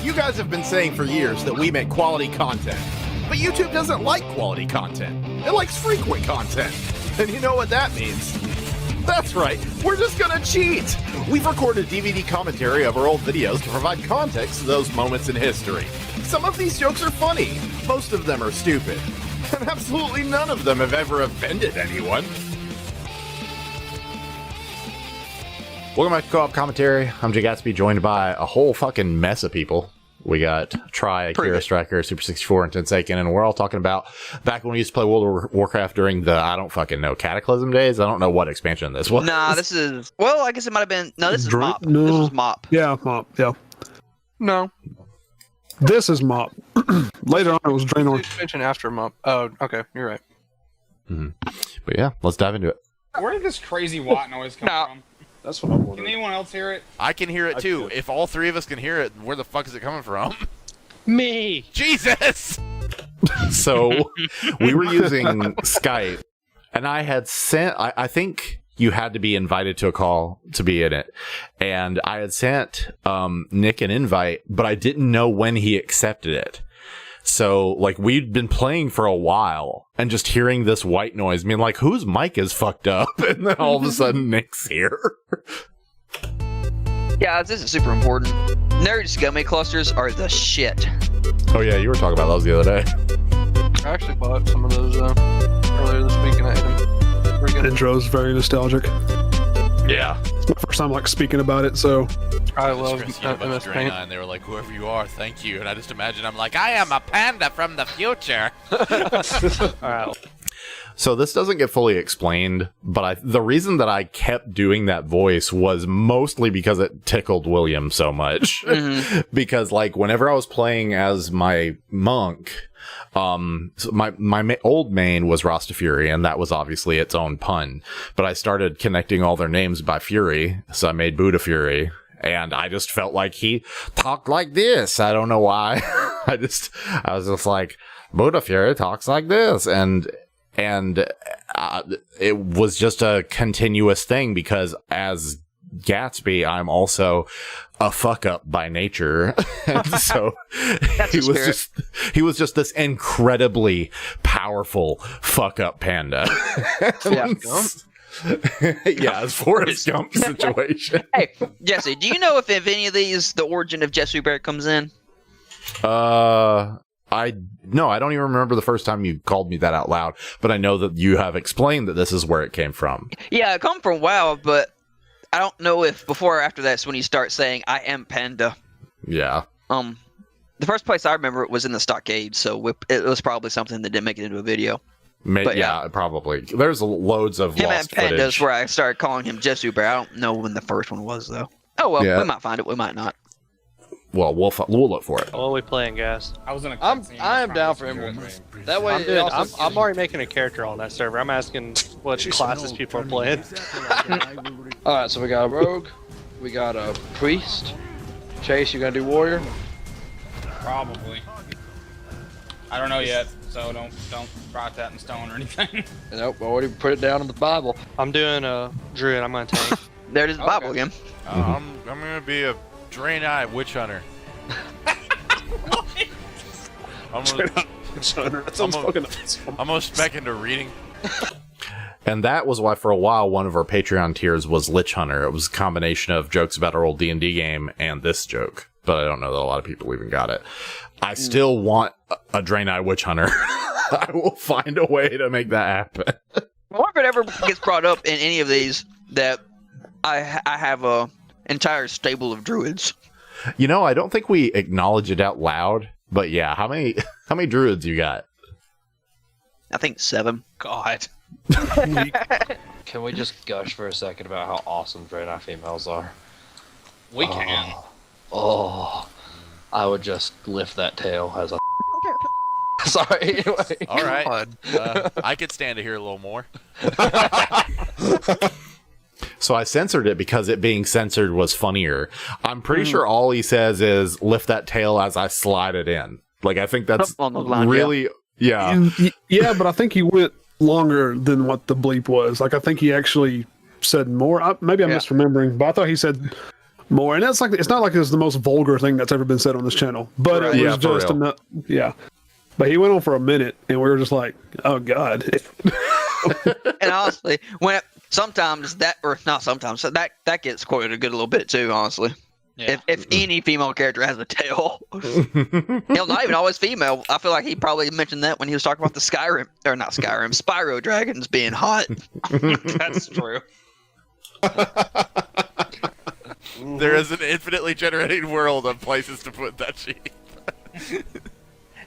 You guys have been saying for years that we make quality content, but YouTube doesn't like quality content. It likes frequent content. And you know what that means? That's right, we're just gonna cheat! We've recorded DVD commentary of our old videos to provide context to those moments in history. Some of these jokes are funny, most of them are stupid, and absolutely none of them have ever offended anyone. Welcome back to Co-op Commentary. I'm 𝐿𝐿𝐿𝐿𝐿, joined by a whole fucking mess of people. We got Try, Akira Striker, Super 64, and Tenseiken, and we're all talking about back when we used to play World of Warcraft during the, I don't fucking know, Cataclysm days? I don't know what expansion this was. Nah, this is, well, I guess it might have been, no, this is MOP. No. This was MOP. Yeah, MOP, yeah. No. This is MOP. Later on, it was Draenor. Expansion after MOP. Oh, okay, you're right. But yeah, let's dive into it. Where did this crazy watt noise come from? That's what I'm Can wondering. anyone else hear it? I can hear it too. If all three of us can hear it, where the fuck is it coming from? Me! Jesus! So, we were using Skype, and I had sent, I think you had to be invited to a call to be in it, and I had sent Nick an invite, but I didn't know when he accepted it. So, like, we'd been playing for a while, and just hearing this white noise, being like, whose mic is fucked up? And then all of a sudden, Nick's here. Yeah, this is super important. 𝓸𝓲𝓷𝓰 clusters are the shit. Oh yeah, you were talking about those the other day. I actually bought some of those earlier this week and I ate them. Pretty good. Intro's very nostalgic. Yeah. It's my first time like speaking about it, so I love MS Paint. And they were like, whoever you are, thank you. And I just imagine I'm like, I am a panda from the future. Alright. So this doesn't get fully explained, but the reason that I kept doing that voice was mostly because it tickled William so much. Because like whenever I was playing as my monk, so my old main was Rasta Fury, and that was obviously its own pun. But I started connecting all their names by Fury, so I made Buddha Fury. And I just felt like he talked like this. I don't know why. I was just like, Buddha Fury talks like this. And it was just a continuous thing because as Gatsby, I'm also a fuck up by nature. And so he was just this incredibly powerful fuck up panda. Yeah. Yeah, it's Forrest Gump situation. Hey, Jesse, do you know if any of these, the origin of Jesse Bear comes in? I don't even remember the first time you called me that out loud, but I know that you have explained that this is where it came from. Yeah, it come from WoW, but I don't know if before or after that's when you start saying, I am panda. Yeah. The first place I remember it was in the stockade, so it was probably something that didn't make it into a video. But yeah, probably. There's loads of him lost and pandas footage. where I started calling him Jesse Bear. I don't know when the first one was, though. Oh, well, Yeah. we might find it, we might not. Well, we'll look for it. What are we playing, guys? I was in a I am down for Emerald. That way, I'm already making a character on that server. I'm asking what classes people are playing. Alright, so we got a rogue, we got a priest. Chase, you gonna do warrior? Probably. I don't know yet, so don't write that in stone or anything. Nope, I already put it down in the Bible. I'm doing a druid. I'm gonna tank. There it is, the Bible again. I'm gonna be a Draenei witch hunter. I'm gonna spec into reading. And that was why for a while one of our Patreon tiers was Lich Hunter. It was a combination of jokes about our old D&D game and this joke. But I don't know that a lot of people even got it. I still want a Draenei Witch Hunter. I will find a way to make that happen. I wonder if it ever gets brought up in any of these that I have a entire stable of druids. You know, I don't think we acknowledge it out loud. But yeah, how many druids you got? I think 7. God. Can we just gush for a second about how awesome Draenei females are? We can. Oh, I would just lift that tail as a. Sorry. Anyway. All right. I could stand to hear a little more. So I censored it because it being censored was funnier. I'm pretty sure all he says is lift that tail as I slide it in. Like, I think that's On the line, really, yeah. Yeah, but I think he went longer than what the bleep was. Like, I think he actually said more. Maybe I'm misremembering, but I thought he said more. And that's like, it's not like it's the most vulgar thing that's ever been said on this channel, but it was just enough. Yeah. But he went on for a minute, and we were just like, "Oh God!" And honestly, sometimes that gets quoted a good little bit too. Honestly, if any female character has a tail, hell, not even always female. I feel like he probably mentioned that when he was talking about the Spyro dragons being hot. That's true. There is an infinitely generated world of places to put that sheep.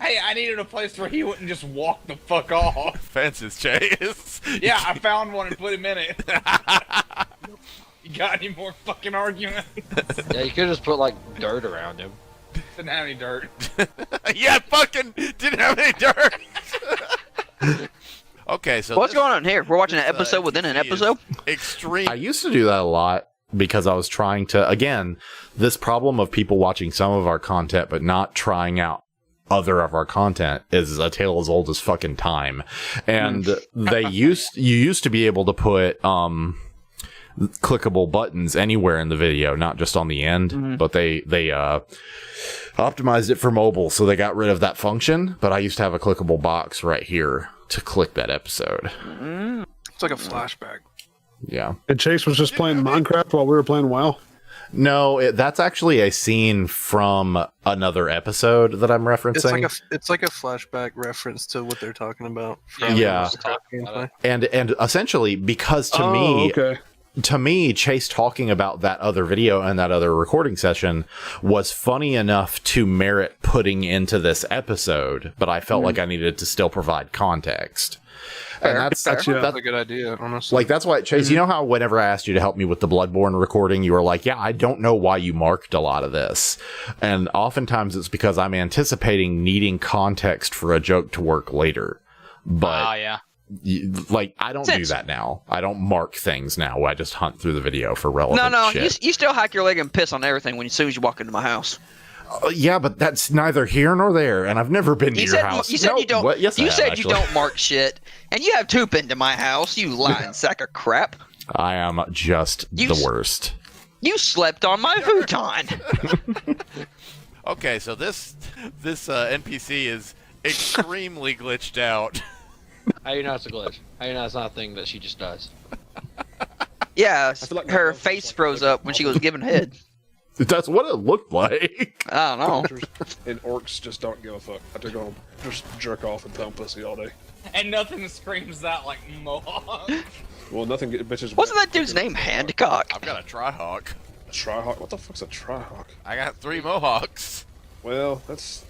Hey, I needed a place where he wouldn't just walk the fuck off. Fences, Chase. Yeah, I found one and put him in it. You got any more fucking argument? Yeah, you could just put like dirt around him. Didn't have any dirt. Yeah, fucking didn't have any dirt. Okay, so what's going on here? We're watching an episode within an episode? Extreme. I used to do that a lot because I was trying to, again, this problem of people watching some of our content but not trying out other of our content is a tale as old as fucking time. And you used to be able to put clickable buttons anywhere in the video, not just on the end, but they optimized it for mobile, so they got rid of that function. But I used to have a clickable box right here to click that episode. It's like a flashback. Yeah. And Chase was just playing Minecraft while we were playing WoW. No, that's actually a scene from another episode that I'm referencing. It's like a flashback reference to what they're talking about. Yeah. And essentially, because to me, Chase talking about that other video and that other recording session was funny enough to merit putting into this episode, but I felt like I needed to still provide context. And that's a good idea, honestly. Like, that's why, Chase, you know how whenever I asked you to help me with the Bloodborne recording, you were like, yeah, I don't know why you marked a lot of this. And oftentimes it's because I'm anticipating needing context for a joke to work later. But, I don't do that now. I don't mark things now. I just hunt through the video for relevant shit. You still hike your leg and piss on everything as soon as you walk into my house. Yeah, but that's neither here nor there, and I've never been to your house. You said you don't. What? Yes, you said you don't mark shit, and you have two into my house. You lying sack of crap. I am just the worst. You slept on my futon. Okay, so this NPC is extremely glitched out. How do you know it's a glitch? How do you know it's not a thing that she just does? Yeah, her face froze up when she was giving head. That's what it looked like. I don't know. And orcs just don't give a fuck. I have to go just jerk off and pound pussy all day. And nothing screams that like Mohawk. Well, nothing bitches. Wasn't that dude's name Hancock? I've got a Trihawk. A Trihawk? What the fuck's a Trihawk? I got 3 Mohawks. Well, that's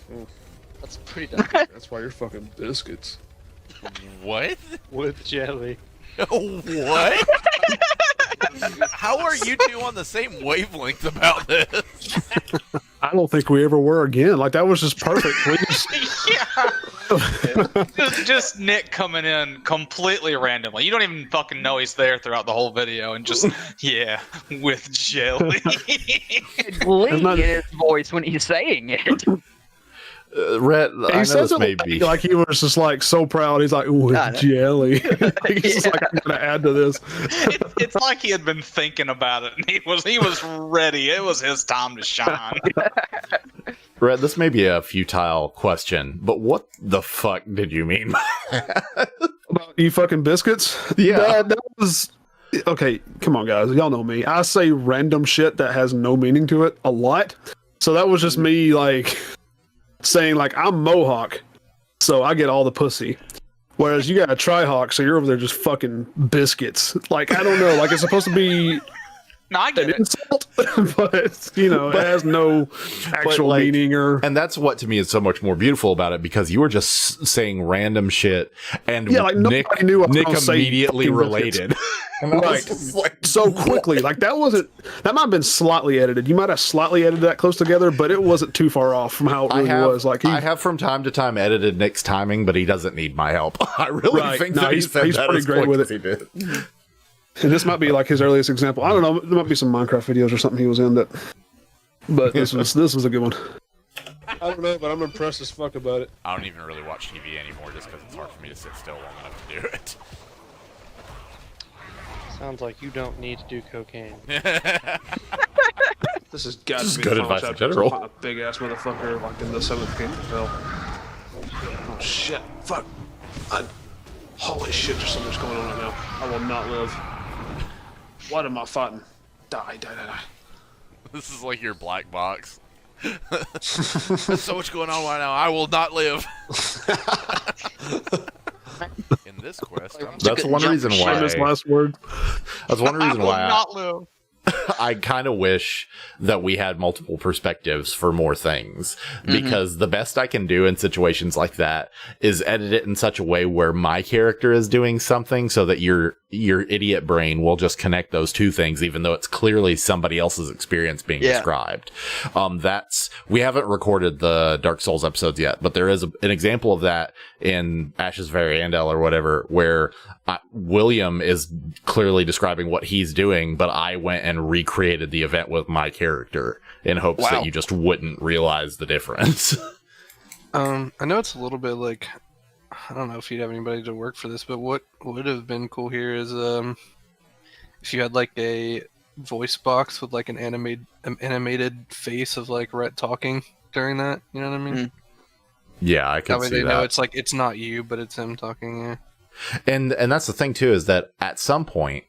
pretty dumb. That's why you're fucking biscuits. What? With jelly. What? How are you two on the same wavelength about this? I don't think we ever were again. Like, that was just perfect. Just Nick coming in completely randomly. You don't even fucking know he's there throughout the whole video, and just with jelly. Glee in his voice when he's saying it. Rhett, I know this may be like he was just like so proud. He's like, "Ooh, it's jelly." He's just like, "I'm gonna add to this." It's like he had been thinking about it, and he was ready. It was his time to shine. Rhett, this may be a futile question, but what the fuck did you mean by that? About you fucking biscuits? Yeah, that was okay. Come on, guys, y'all know me. I say random shit that has no meaning to it a lot. So that was just me like saying like, I'm Mohawk, so I get all the pussy. Whereas you got a Trihawk, so you're over there just fucking biscuits. Like, I don't know, like it's supposed to be no, I get an insult, but you know, it has no actual meaning or. And that's what to me is so much more beautiful about it, because you were just saying random shit, and like Nick immediately related. Right, like, so quickly. Like that might have been slightly edited. You might have slightly edited that close together, but it wasn't too far off from how it really was. Like I have from time to time edited Nick's timing, but he doesn't need my help. I really think that he's pretty great with it. He did. And this might be like his earliest example. I don't know. There might be some Minecraft videos or something he was in that. But this was a good one. I don't know, but I'm impressed as fuck about it. I don't even really watch TV anymore, just because it's hard for me to sit still long enough to do it. Sounds like you don't need to do cocaine. This is got This to is be good the final advice in chapter. general. A big ass motherfucker like in the 7th gate of hell. Oh shit! Fuck! Holy shit! There's so much going on right now. I will not live. What am I fighting? Die! This is like your black box. There's so much going on right now. I will not live. In this quest, That's one reason why. Famous last word. That's one reason why. not live. I kind of wish that we had multiple perspectives for more things, because the best I can do in situations like that is edit it in such a way where my character is doing something so that your idiot brain will just connect those two things, even though it's clearly somebody else's experience being described. We haven't recorded the Dark Souls episodes yet, but there is an example of that in Ash's 𝓸𝓲𝓷𝓰 or whatever, where William is clearly describing what he's doing, but I went and recreated the event with my character in hopes that you just wouldn't realize the difference. I know it's a little bit like, I don't know if you'd have anybody to work for this, but what would have been cool here is if you had like a voice box with like an animated face of like Rhett talking during that. You know what I mean? Yeah, I can that way see they that. know it's like it's not you, but it's him talking. Yeah. And that's the thing too, is that at some point,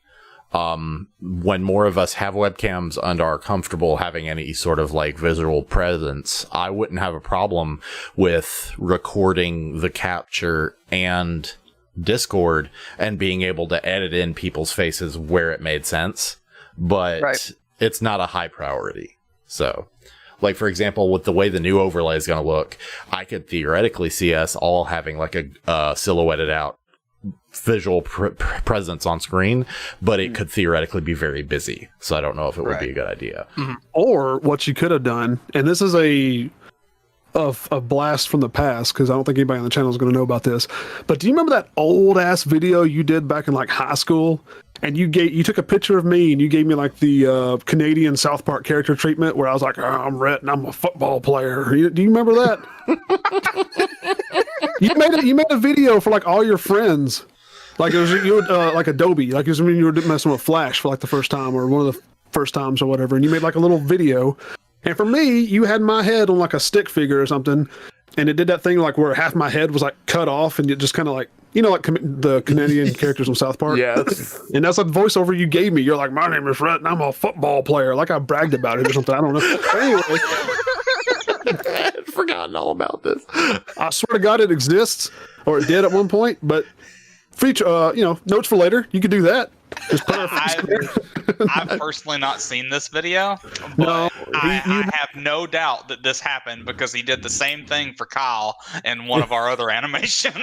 when more of us have webcams and are comfortable having any sort of like visual presence, I wouldn't have a problem with recording the capture and Discord and being able to edit in people's faces where it made sense, but it's not a high priority. So, like, for example, with the way the new overlay is going to look, I could theoretically see us all having like a silhouetted out visual presence on screen, but it could theoretically be very busy. So I don't know if it would be a good idea. Or what you could have done, and this is a blast from the past, because I don't think anybody on the channel is going to know about this, but do you remember that old ass video you did back in like high school, and you took a picture of me and you gave me like the Canadian South Park character treatment where I was like, I'm Rhett and I'm a football player. Do you remember that? You made a video for like all your friends, like it was like Adobe, like it was when you were messing with Flash for like the first time or one of the first times or whatever, and you made like a little video. And for me, you had my head on like a stick figure or something, and it did that thing like where half my head was like cut off, and it just kind of like, you know, like the Canadian characters from South Park. Yes. And that's like the voiceover you gave me. You're like, my name is Rhett and I'm a football player. Like I bragged about it or something. I don't know. But anyway. I had forgotten all about this. I swear to God it exists, or it did at one point, but feature, notes for later. You could do that. Just put I've personally not seen this video, but I have no doubt that this happened because he did the same thing for Kyle in one of our other animations.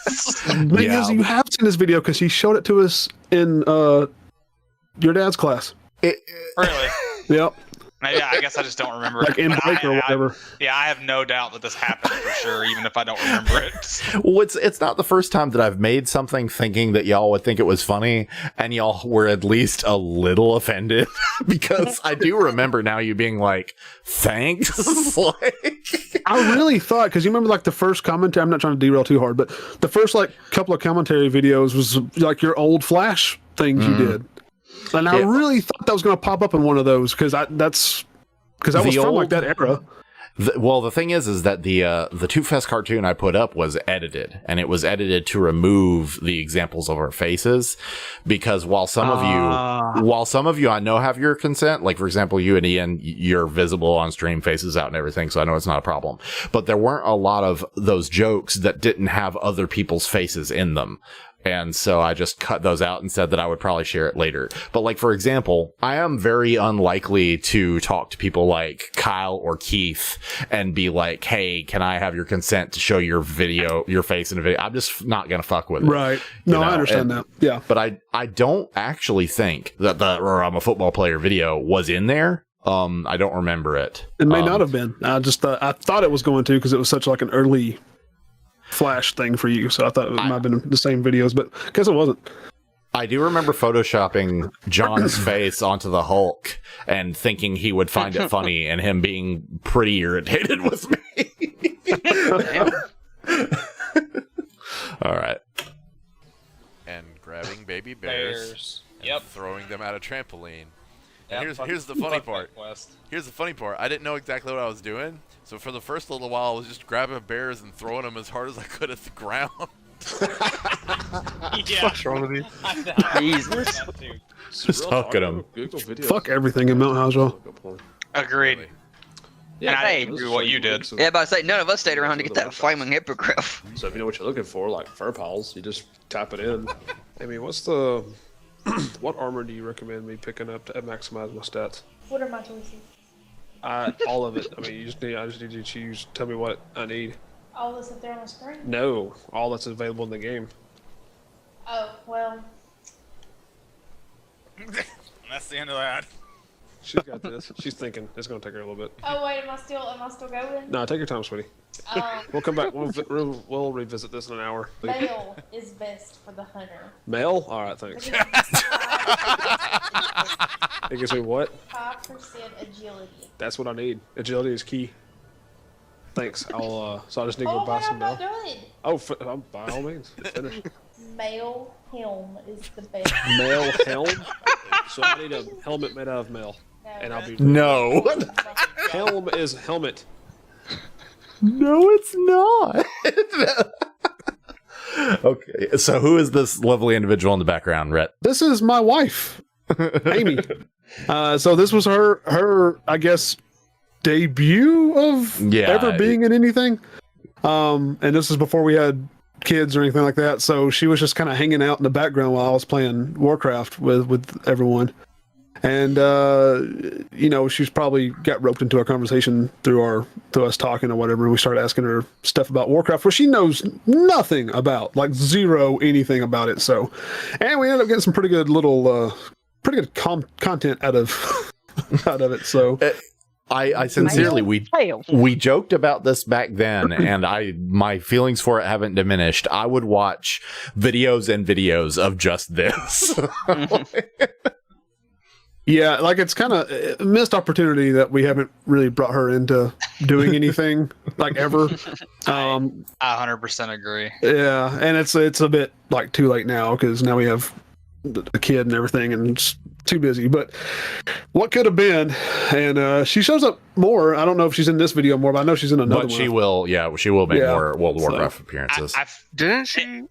The thing is, you have seen this video because he showed it to us in your dad's class. Really? Yep. Maybe, I guess I just don't remember like it. in break or whatever. I have no doubt that this happened for sure, even if I don't remember it. Well, it's not the first time that I've made something thinking that y'all would think it was funny, and y'all were at least a little offended, because I do remember now you being like, thanks. Like, I really thought, because you remember like the first commentary, I'm not trying to derail too hard, but the first like couple of commentary videos was like your old Flash things you did. And I really thought that was going to pop up in one of those, because that was from like that era. The thing is that the Two Fest cartoon I put up was edited, and it was edited to remove the examples of our faces, because while some of you I know have your consent, like for example you and Ian, you're visible on stream, faces out and everything, so I know it's not a problem. But there weren't a lot of those jokes that didn't have other people's faces in them. And so I just cut those out and said that I would probably share it later. But like, for example, I am very unlikely to talk to people like Kyle or Keith and be like, hey, can I have your consent to show your face in a video? I'm just not going to fuck with it. Right. No, I understand that. Yeah. But I don't actually think that or I'm a football player video was in there. I don't remember it. It may not have been. I thought it was going to, because it was such like an early Flash thing for you, so I thought it might have been the same videos, but I guess it wasn't. I do remember photoshopping John's face onto the Hulk and thinking he would find it funny, and him being pretty irritated with me. All right. And grabbing baby bears. And throwing them at a trampoline. Here's the funny part. Here's the funny part. I didn't know exactly what I was doing, so for the first little while, I was just grabbing bears and throwing them as hard as I could at the ground. What's wrong with you? Jesus. Just hucking them. Fuck everything in Mount Haswell. Agreed. Yeah, and I didn't do what you did. Yeah, but I say none of us stayed around to get that flaming hippogriff. So if you know what you're looking for, like fur pals, you just tap it in. Amy, what's the what armor do you recommend me picking up to maximize my stats? What are my choices? All of it. I mean, I just need you to choose. Tell me what I need. All that's up there on the screen? No, all that's available in the game. Oh, well. That's the end of that. She's got this. She's thinking. It's gonna take her a little bit. Oh wait, am I still going? No, take your time, sweetie. We'll come back. We'll revisit this in an hour. Male is best for the hunter. Male? All right, thanks. It gives me what? 5% agility. That's what I need. Agility is key. Thanks. So I just need to go buy some I'm male. not done. Oh, by all means, finish. Male helm is the best. Male helm. So I need a helmet made out of male, and I'll be. No. Helm is helmet. No, it's not. Okay, so who is this lovely individual in the background, Rhett? This is my wife, Amy. So this was her, I guess, debut of ever being in anything. And this is before we had kids or anything like that. So she was just kind of hanging out in the background while I was playing Warcraft with everyone. And she's probably got roped into a conversation through us talking or whatever. And we started asking her stuff about Warcraft, where she knows nothing about, like zero anything about it. So, and we ended up getting some pretty good content out of it. So, I sincerely we joked about this back then, and my feelings for it haven't diminished. I would watch videos and videos of just this. Yeah, like it's kind of a missed opportunity that we haven't really brought her into doing anything like ever. I 100% agree. Yeah, and it's a bit like too late now because now we have a kid and everything, and it's too busy. But what could have been, and she shows up more. I don't know if she's in this video more, but I know she's in another one. But she will, she will make more World of Warcraft appearances. Didn't she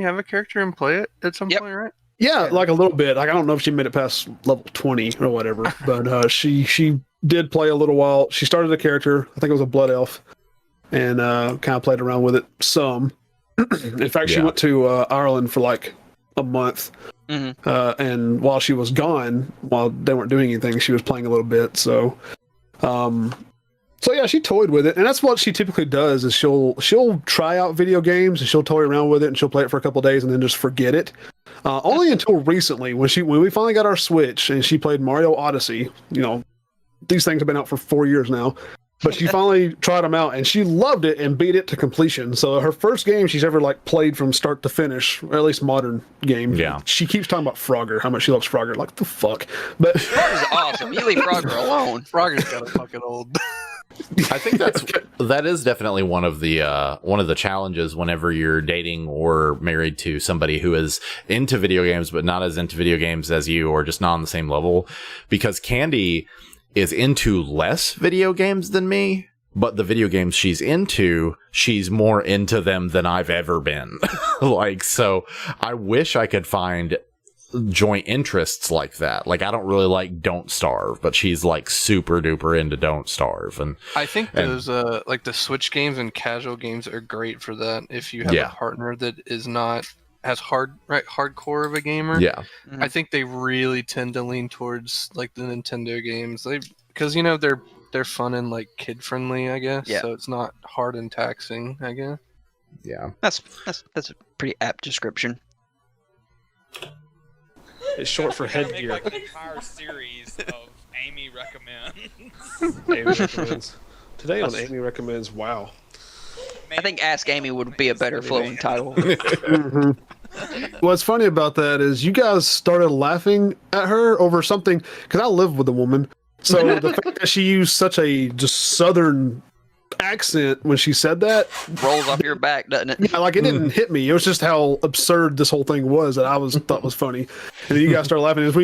have a character and play it at some point, right? Yeah, like a little bit. Like I don't know if she made it past level 20 or whatever, but she did play a little while. She started a character, I think it was a blood elf, and kind of played around with it some. In fact, she went to Ireland for like a month, and while she was gone, while they weren't doing anything, she was playing a little bit. So yeah, she toyed with it, and that's what she typically does. Is she'll try out video games and she'll toy around with it and she'll play it for a couple of days and then just forget it. Only until recently, when we finally got our Switch and she played Mario Odyssey. You know, these things have been out for 4 years now, but she finally tried them out and she loved it and beat it to completion. So her first game she's ever like played from start to finish, or at least modern game. Yeah, she keeps talking about Frogger, how much she loves Frogger. Like the fuck, but Frogger's awesome. You leave Frogger alone. Frogger's got a fucking old. I think that is definitely one of the challenges whenever you're dating or married to somebody who is into video games but not as into video games as you, or just not on the same level, because Candy is into less video games than me, but the video games she's into, she's more into them than I've ever been. So I wish I could find joint interests like that. Like I don't really like Don't Starve, but she's like super duper into Don't Starve. And I think those like the Switch games and casual games are great for that. If you have a partner that is not as hardcore of a gamer, I think they really tend to lean towards like the Nintendo games. Because they're fun and like kid friendly, I guess. So it's not hard and taxing, I guess. Yeah, that's a pretty apt description. It's short for headgear. Like an entire series of Amy recommends. Amy recommends. Today on Amy recommends. Wow. I think Ask Amy would be a better flowing title. What's funny about that is you guys started laughing at her over something, because I live with a woman. So the fact that she used such a just southern accent when she said that rolls off your back, doesn't it? Yeah, like it didn't hit me. It was just how absurd this whole thing was that I thought was funny. And then you guys started laughing. It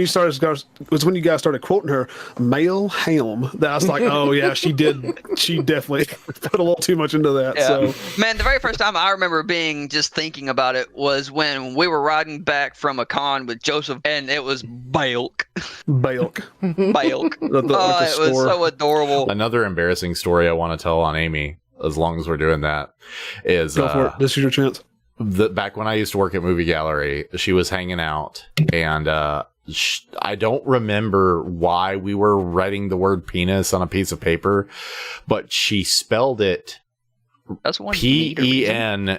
was when you guys started quoting her male ham that I was like, oh yeah, she definitely put a little too much into that. Yeah. So Man, the very first time I remember just thinking about it was when we were riding back from a con with Joseph, and it was Balk. Balk. Balk. It was so adorable. Another embarrassing story I want to tell on Amy, as long as we're doing that, is go for it. This is your chance. Back when I used to work at Movie Gallery, she was hanging out, and I don't remember why we were writing the word penis on a piece of paper, but she spelled it PENUS,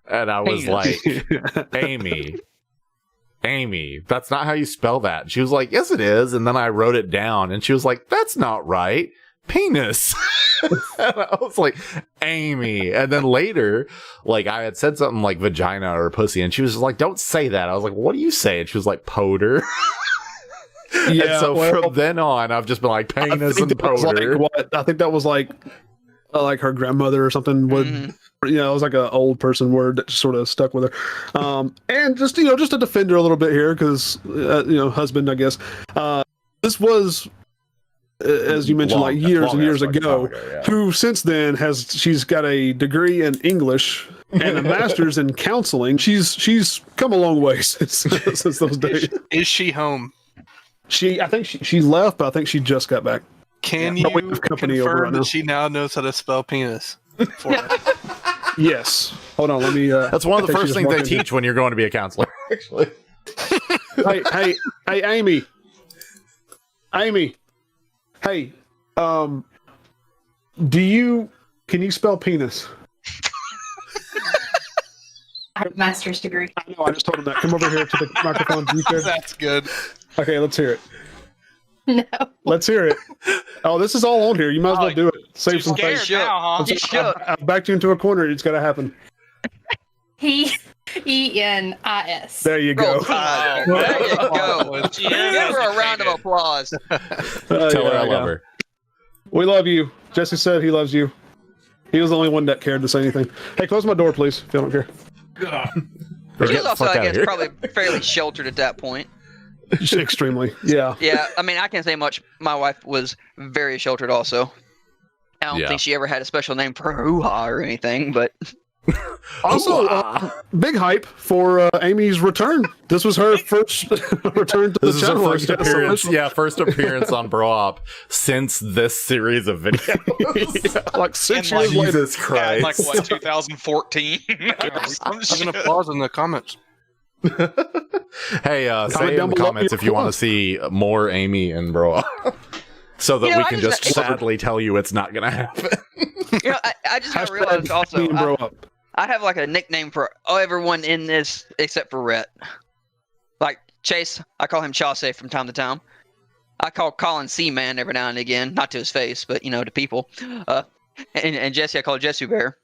and I was like, Amy, that's not how you spell that. And she was like, yes, it is. And then I wrote it down, and she was like, that's not right. Penis. And I was like, Amy. And then later, like, I had said something like vagina or pussy, and she was like, don't say that. I was like, what do you say? And she was like, poder. Yeah, and so from then on, I've just been like, penis and poder. I think that was like her grandmother or something would, it was like an old person word that just sort of stuck with her. And just, just to defend her a little bit here, because, husband, I guess, this was, as you mentioned, like years and years ago, who since then she's got a degree in English and a master's in counseling. She's come a long way since those days. Is she home? I think she left, but I think she just got back. Can you confirm that she now knows how to spell penis? Yes. Hold on, let me. That's one of the first things they teach when you're going to be a counselor. Actually. Hey, Amy. Hey, can you spell penis? I have a master's degree. I know, I just told him that. Come over here to the microphone. That's good. Okay, let's hear it. No. Let's hear it. Oh, this is all on here. You might as well do it. Save some face. Now, huh? I've backed you into a corner. It's got to happen. PENIS. There you go. There you go. Give her a round of applause. Tell her I love her. We love you. Jesse said he loves you. He was the only one that cared to say anything. Hey, close my door, please, if you don't care. She was also, I guess, probably fairly sheltered at that point. Extremely, yeah. Yeah, I mean, I can't say much. My wife was very sheltered also. I don't think she ever had a special name for her hoo-ha or anything, but... Also, big hype for Amy's return. This was her first return to the channel. This is her first appearance. Yeah, first appearance on Bro Op since this series of videos. Like 6 years later. Jesus Christ. Like, what, 2014? I'm going to pause in the comments. Hey, say in the comments if you want to see more Amy and Bro Op. So that we can just sadly tell you it's not going to happen. I just got realized also, I have like a nickname for everyone in this except for Rhett. Like Chase, I call him Chaucer from time to time. I call Colin C-Man every now and again, not to his face, but to people. And Jesse, I call Jesse Bear.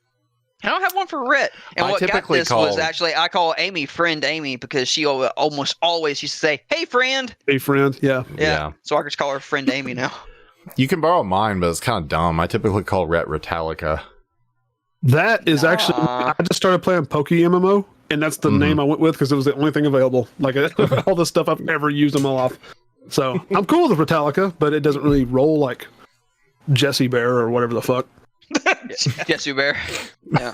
I don't have one for Rhett. And what got this was actually I call Amy Friend Amy because she almost always used to say, "Hey friend." Hey friend, yeah. So I just call her Friend Amy now. You can borrow mine, but it's kind of dumb. I typically call Rhett Retallica. That is actually, I just started playing Poke MMO, and that's the name I went with because it was the only thing available. Like all the stuff I've ever used in my life. So I'm cool with Retallica, but it doesn't really roll like Jesse Bear or whatever the fuck. Jesse Bear. Yeah.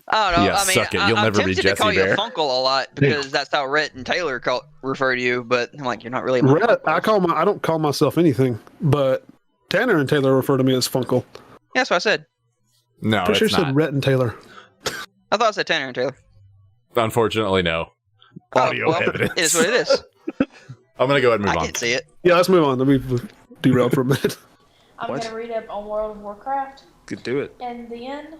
I don't know. Yeah, I mean, suck it. You'll never be Jesse Jesse Bear. Bear. I call you Funkle a lot because that's how Rhett and Taylor refer to you, but I'm like, you're not really Rhett. I don't call myself anything, but Tanner and Taylor refer to me as Funkle. Yeah, that's what I said. No, pretty sure you said Rhett and Taylor. I thought I said Tanner and Taylor. Unfortunately, no. Audio evidence. It is what it is. I'm going to go ahead and move on. I can see it. Yeah, let's move on. Let me derail for a minute. I'm going to read up on World of Warcraft. Could do it. And then...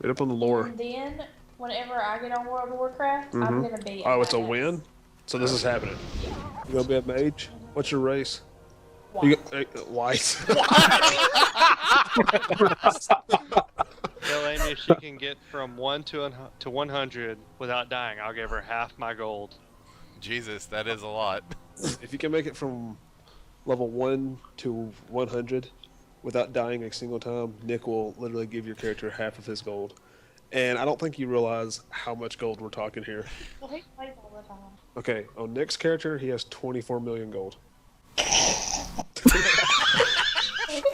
Read up on the lore. And then, whenever I get on World of Warcraft, I'm going to be... Oh, it's a win? So this is happening. You going to be a mage? What's your race? White. Tell Amy if she can get from 1 to 100 without dying, I'll give her half my gold. Jesus, that is a lot. If you can make it from level 1 to 100 without dying a single time, Nick will literally give your character half of his gold. And I don't think you realize how much gold we're talking here. Well, he plays all the time. Okay, on Nick's character, he has 24 million gold.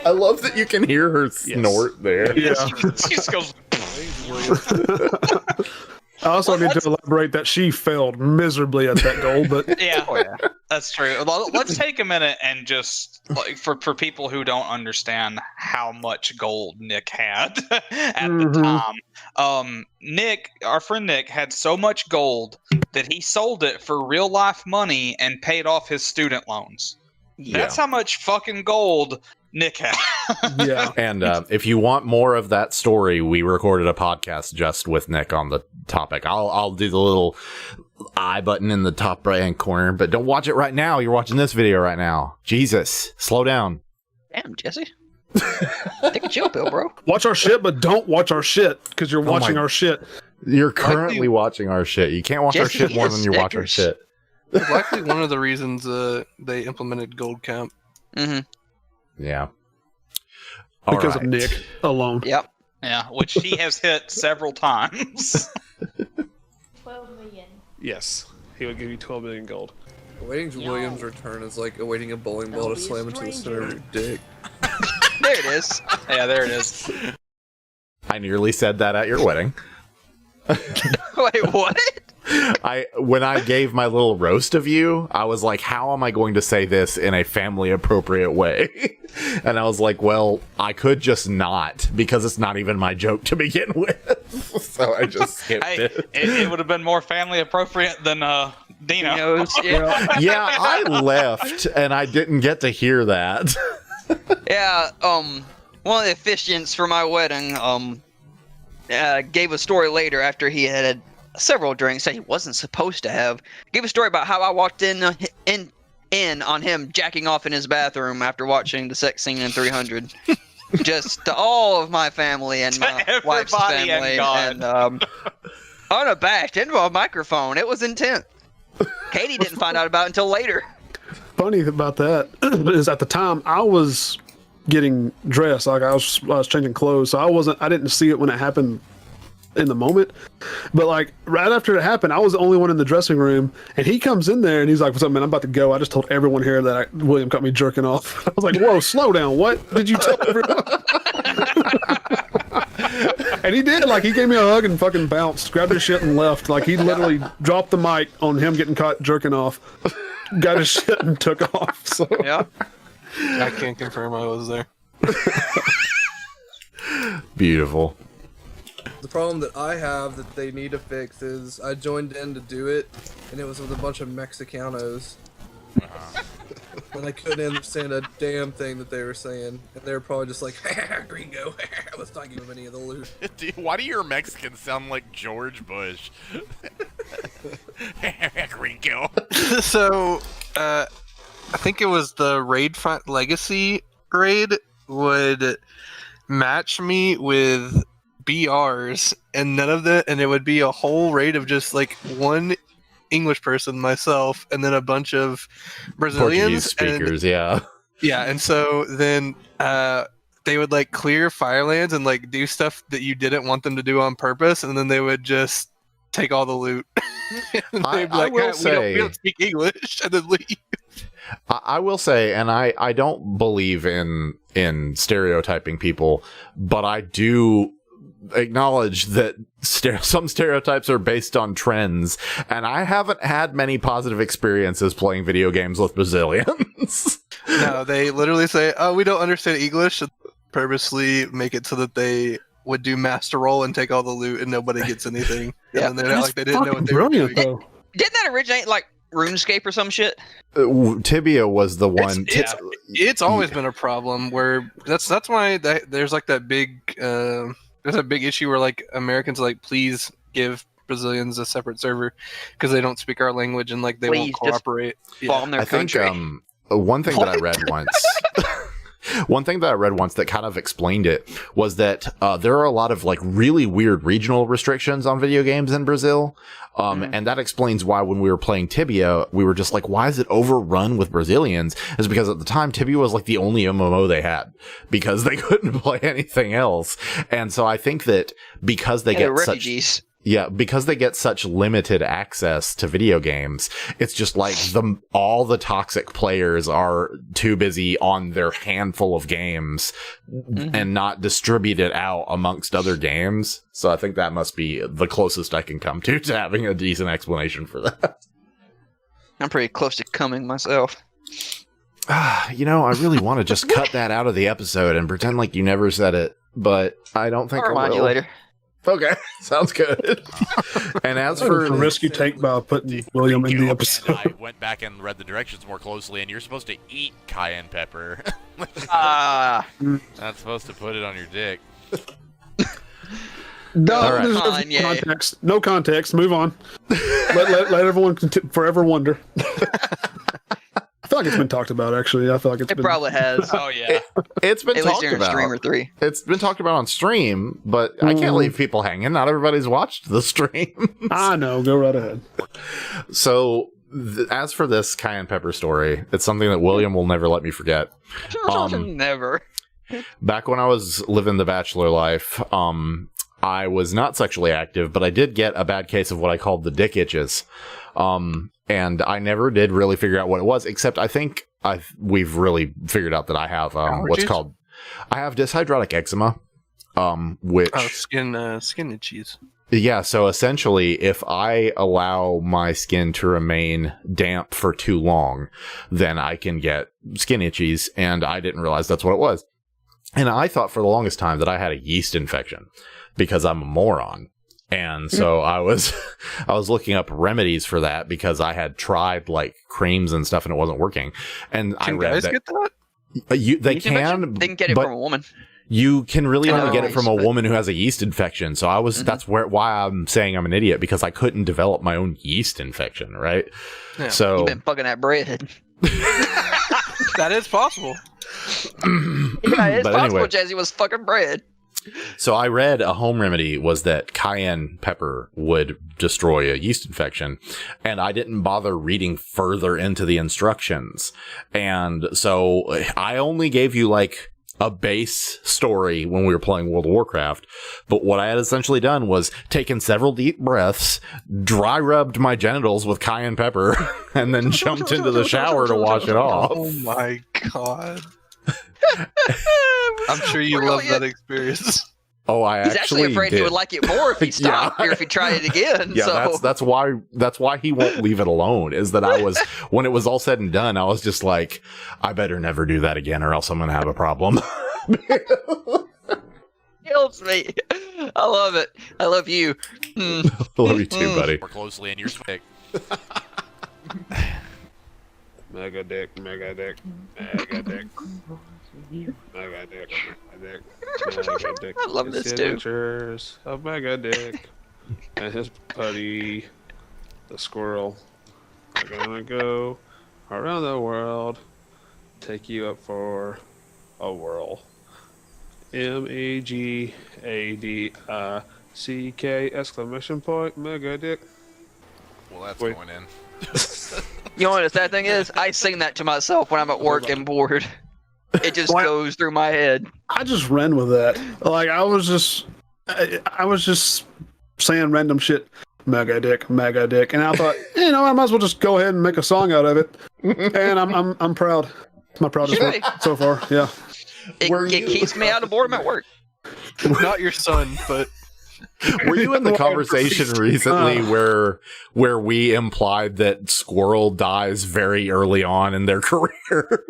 I love that you can hear her snort there. Yeah. She just goes. I also need to elaborate that she failed miserably at that goal, but Yeah, that's true. Well, let's take a minute and just like for people who don't understand how much gold Nick had at the time. Nick, our friend Nick, had so much gold that he sold it for real life money and paid off his student loans. That's how much fucking gold Nick had. yeah. And if you want more of that story, we recorded a podcast just with Nick on the topic. I'll do the little I button in the top right hand corner, but don't watch it right now. You're watching this video right now. Jesus, slow down. Damn, Jesse. Take a chill pill, bro. Watch our shit, but don't watch our shit because you're watching our shit. You're currently watching our shit. You can't watch our Jesse shit more is than you watch our stickers. shit. It's likely one of the reasons they implemented gold count. Yeah. Because of Nick alone. Yep. Yeah, which he has hit several times. 12 million. Yes, he would give you 12 million gold. Awaiting Williams' return is like awaiting a bowling ball to slam into the center of your dick. There it is. Yeah, there it is. I nearly said that at your wedding. Wait, what? When I gave my little roast of you, I was like, how am I going to say this in a family appropriate way? And I was like, well, I could just not, because it's not even my joke to begin with. So I just skipped it. It would have been more family appropriate than Dino. Yeah, I left and I didn't get to hear that. Yeah, one of the officiants for my wedding, gave a story later after he had several drinks that he wasn't supposed to have. Gave a story about how I walked in on him jacking off in his bathroom after watching the sex scene in 300. Just to all of my family and my wife's family, and unabashed into a microphone. It was intense. Katie didn't find out about it until later. Funny about that is at the time I was getting dressed, like I was changing clothes, so I didn't see it when it happened in the moment, but like right after it happened, I was the only one in the dressing room, and he comes in there and he's like, "What's up, man? I'm about to go. I just told everyone here that William caught me jerking off." I was like, "Whoa, slow down! What did you tell everyone?" And he did. Like he gave me a hug and fucking bounced, grabbed his shit and left. Like he literally dropped the mic on him getting caught jerking off, got his shit and took off. So yeah, I can't confirm I was there. Beautiful. The problem that I have that they need to fix is I joined in to do it, and it was with a bunch of Mexicanos. And I couldn't understand a damn thing that they were saying. And they were probably just like, gringo, let's not give him any of the loot. Dude, why do your Mexicans sound like George Bush? Gringo. So, I think it was the Raid Front Legacy raid would match me with BRs and none of that, and it would be a whole raid of just like one English person, myself, and then a bunch of Brazilians, Portuguese speakers, yeah, and so then they would like clear Firelands and like do stuff that you didn't want them to do on purpose, and then they would just take all the loot. I will say, we don't speak English, and then leave. I will say, and I don't believe in stereotyping people, but I do acknowledge that some stereotypes are based on trends, and I haven't had many positive experiences playing video games with Brazilians. No, they literally say, "Oh, we don't understand English," and purposely make it so that they would do master roll and take all the loot, and nobody gets anything. Yeah, and then they're like they didn't know what they were doing. Didn't that originate like RuneScape or some shit? Tibia was the one. It's always been a problem where that's why there's like that big there's a big issue where like Americans like please give Brazilians a separate server because they don't speak our language and like they won't cooperate. Bomb their country. One thing that I read once One thing that I read once that kind of explained it was that there are a lot of like really weird regional restrictions on video games in Brazil. And that explains why when we were playing Tibia, we were just like, why is it overrun with Brazilians? Is because at the time, Tibia was like the only MMO they had because they couldn't play anything else. And so I think that because they get refugees. Because they get such limited access to video games, it's just like all the toxic players are too busy on their handful of games and not distributed out amongst other games. So I think that must be the closest I can come to having a decent explanation for that. I'm pretty close to coming myself. You know, I really want to just cut that out of the episode and pretend like you never said it, but I don't think I'll remind you later. Okay, sounds good. And as for the risk you take by putting William in the episode, I went back and read the directions more closely, and you're supposed to eat cayenne pepper. Ah, Not supposed to put it on your dick. no, All there's no context. No context. Move on. let everyone forever wonder. I feel like it's been talked about, actually. I feel like it probably has. Oh yeah, it's been At least talked during about. Stream or 3. It's been talked about on stream, but I can't leave people hanging. Not everybody's watched the stream. I know. Go right ahead. So, as for this cayenne pepper story, it's something that William will never let me forget. Never. Back when I was living the bachelor life, I was not sexually active, but I did get a bad case of what I called the dick itches. And I never did really figure out what it was, except I think we've really figured out that I have what's called, I have dyshydrotic eczema, which skin itches. Yeah, so essentially, if I allow my skin to remain damp for too long, then I can get skin itchies, and I didn't realize that's what it was. And I thought for the longest time that I had a yeast infection because I'm a moron. And so I was looking up remedies for that because I had tried like creams and stuff and it wasn't working. And I read that, get that? They can get it from a woman. You can really only get it from a woman who has a yeast infection. So I was that's why I'm saying I'm an idiot, because I couldn't develop my own yeast infection, right? Yeah. So You've been fucking that bread. That is possible. Yeah, it's possible. Anyway. Jazzy was fucking bread. So I read a home remedy was that cayenne pepper would destroy a yeast infection, and I didn't bother reading further into the instructions. And so I only gave you like a base story when we were playing World of Warcraft. But what I had essentially done was taken several deep breaths, dry rubbed my genitals with cayenne pepper, and then jumped into the shower to wash it off. Oh my god. I'm sure you love that experience. Oh, He's actually afraid did. he would like it more if he stopped or if he tried it again. Yeah, so. that's why he won't leave it alone. Is that I was when it was all said and done, I was just like, I better never do that again, or else I'm gonna have a problem. Kills me. I love it. I love you. I love you too, buddy. More closely in your dick. Mega dick, mega dick, mega dick. Mega dick, mega dick. I love this too. Pictures of Mega Dick and his buddy, the squirrel. We're gonna go around the world, take you up for a whirl. MEGADICK exclamation point Mega Dick. Well, that's going in. You know what the sad thing is? I sing that to myself when I'm at work and bored. It just goes through my head. I just ran with that. Like I was just saying random shit. Mega dick, and I thought, I might as well just go ahead and make a song out of it. And I'm proud. It's my proudest work so far. Yeah. It keeps me out of boredom at work. Not your son, but. Were you in the conversation recently where we implied that Squirrel dies very early on in their career?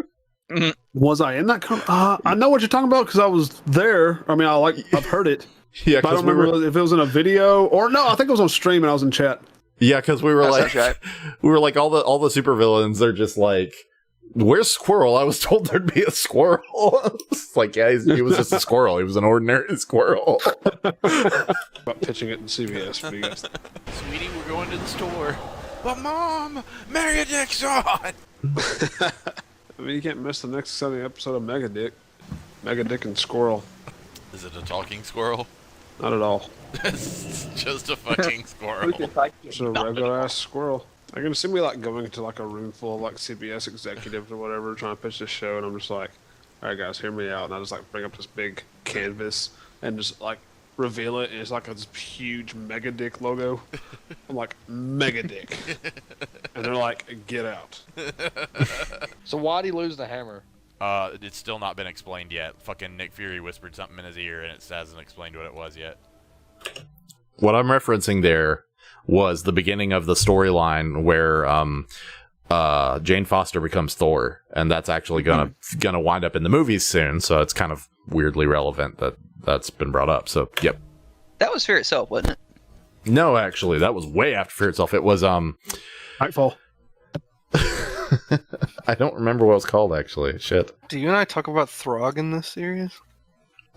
Was I in that? I know what you're talking about because I was there. I mean, I've heard it. Yeah, but I don't remember if it was in a video or no. I think it was on stream and I was in chat. Yeah, because we were That's right. all the supervillains are just like, where's Squirrel? I was told there'd be a squirrel. It's like, yeah, he was just a squirrel. He was an ordinary squirrel. About pitching it in CBS for you guys. Sweetie, we're going to the store. But Mom, Mega Dick's on! I mean, you can't miss the next exciting episode of Mega Dick. Mega dick and squirrel. Is it a talking squirrel? Not at all. It's just a fucking squirrel. It's a regular ass squirrel. I can see me like going to like a room full of like CBS executives or whatever trying to pitch this show, and I'm just like, all right guys, hear me out, and I just like bring up this big canvas and just like reveal it, and it's like this huge Mega Dick logo. I'm like, Mega Dick, and they're like, get out. So why'd he lose the hammer? It's still not been explained yet. Fucking Nick Fury whispered something in his ear, and it hasn't explained what it was yet. What I'm referencing there was the beginning of the storyline where Jane Foster becomes Thor, and that's actually gonna wind up in the movies soon. So it's kind of weirdly relevant that that's been brought up. So yep. That was Fear Itself, wasn't it? No, actually, that was way after Fear Itself. It was Nightfall. I don't remember what it was called actually. Shit. Do you and I talk about Throg in this series?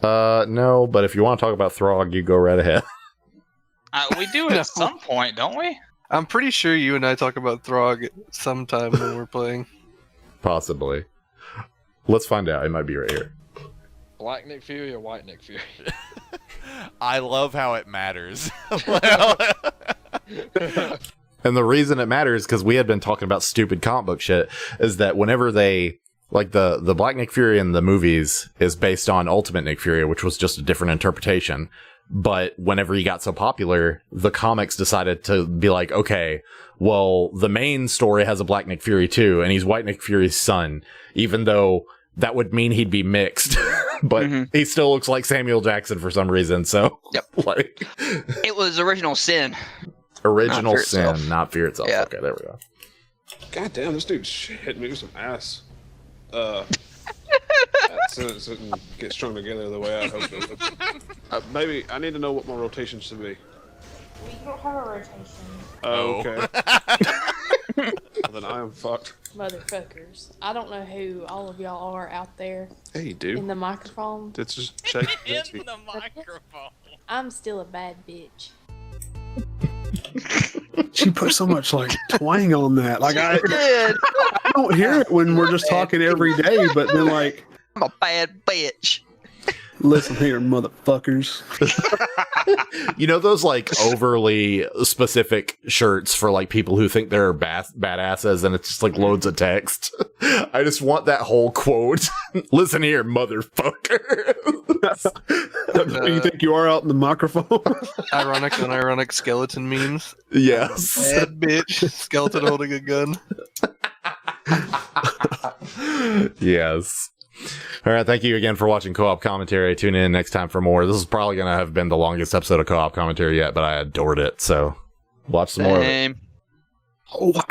No, but if you want to talk about Throg, you go right ahead. We do at some point, don't we? I'm pretty sure you and I talk about Throg sometime when we're playing. Possibly. Let's find out. It might be right here. Black Nick Fury or white Nick Fury? I love how it matters. And the reason it matters, because we had been talking about stupid comic book shit, is that whenever they, like the Black Nick Fury in the movies is based on Ultimate Nick Fury, which was just a different interpretation. But whenever he got so popular, the comics decided to be like, okay, well, the main story has a Black Nick Fury too, and he's White Nick Fury's son, even though that would mean he'd be mixed. But he still looks like Samuel Jackson for some reason, so. Yep. Like, it was Original Sin. Original Not Fear Sin, Itself. not Fear Itself. Yeah. Okay, there we go. God damn, this dude's hitting me with some ass. So it didn't get strung together the way I hoped it would. Baby, I need to know what my rotation should be. We don't have a rotation. Oh, okay. Well, then I am fucked. Motherfuckers. I don't know who all of y'all are out there. Hey, you do. In the microphone. It's just check. In the microphone. I'm still a bad bitch. She put so much like twang on that. Like I don't hear it when we're just talking every day, but then like I'm a bad bitch. Listen here, motherfuckers. You know those like overly specific shirts for like people who think they're badasses, and it's just like loads of text. I just want that whole quote. Listen here, motherfucker. You think you are out in the microphone? Ironic, unironic skeleton memes. Yes. Bad bitch, skeleton holding a gun. Yes. All right, thank you again for watching Co-op Commentary. Tune in next time for more. This is probably going to have been the longest episode of Co-op Commentary yet, but I adored it, so watch some more of it. Same. Oh, wow.